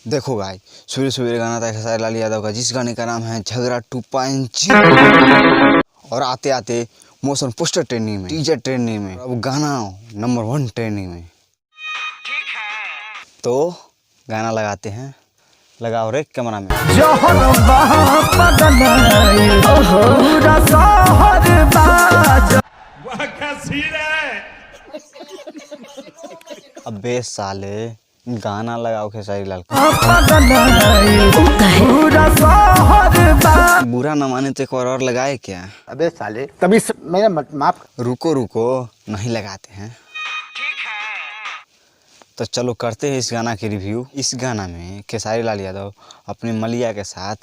देखो भाई, सवेरे सवेरे गाना था खेसारी लाल यादव का, जिस गाने का नाम है झगड़ा 2.0। और आते आते मोशन पोस्टर ट्रेंडिंग में, टीजर ट्रेंडिंग में, अब गाना नंबर 1 ट्रेंडिंग में। तो गाना लगाते हैं, लगाओ रे कैमरा में। अबे साले, गाना लगाओ खेसारी लाल का। बुरा न माने तो एक और लगाए क्या? अबे साले, तभी मेरा माफ। रुको रुको, नहीं लगाते हैं। तो चलो करते हैं इस गाना की रिव्यू। इस गाना में खेसारी लाल यादव अपनी मलिया के साथ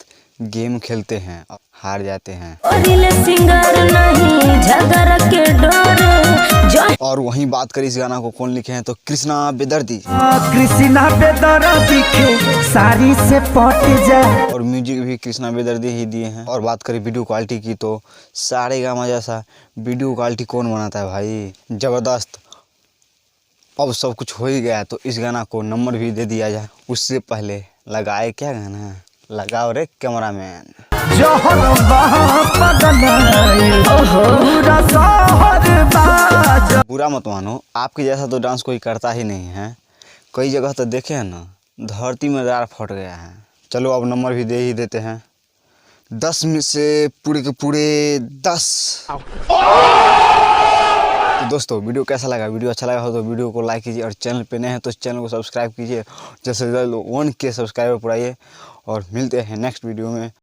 गेम खेलते हैं, हार जाते हैं। और वहीं बात करें इस गाना को कौन लिखे हैं, तो कृष्णा बेदर्दी। सारी से पट जाए। और म्यूजिक भी कृष्णा बेदर्दी ही दिए हैं। और बात करें वीडियो क्वालिटी की, तो सारेगामा जैसा वीडियो क्वालिटी कौन बनाता है भाई, जबरदस्त। अब सब कुछ हो ही गया, तो इस गाना को नंबर भी दे दिया जाए। उससे पहले लगाए क्या गाना, लगाओ रे कैमरामैन। बुरा मत मानो, आपके जैसा तो डांस कोई करता ही नहीं है। कई जगह तो देखे हैं ना, धरती में दार फट गया है। चलो अब नंबर भी दे ही देते हैं, 10 में से पूरे के पूरे 10। तो दोस्तों वीडियो कैसा लगा? वीडियो अच्छा लगा हो तो वीडियो को लाइक कीजिए, और चैनल पे नए हैं तो चैनल को सब्सक्राइब कीजिए। जैसे 1K सब्सक्राइबर पुराइए, और मिलते हैं नेक्स्ट वीडियो में।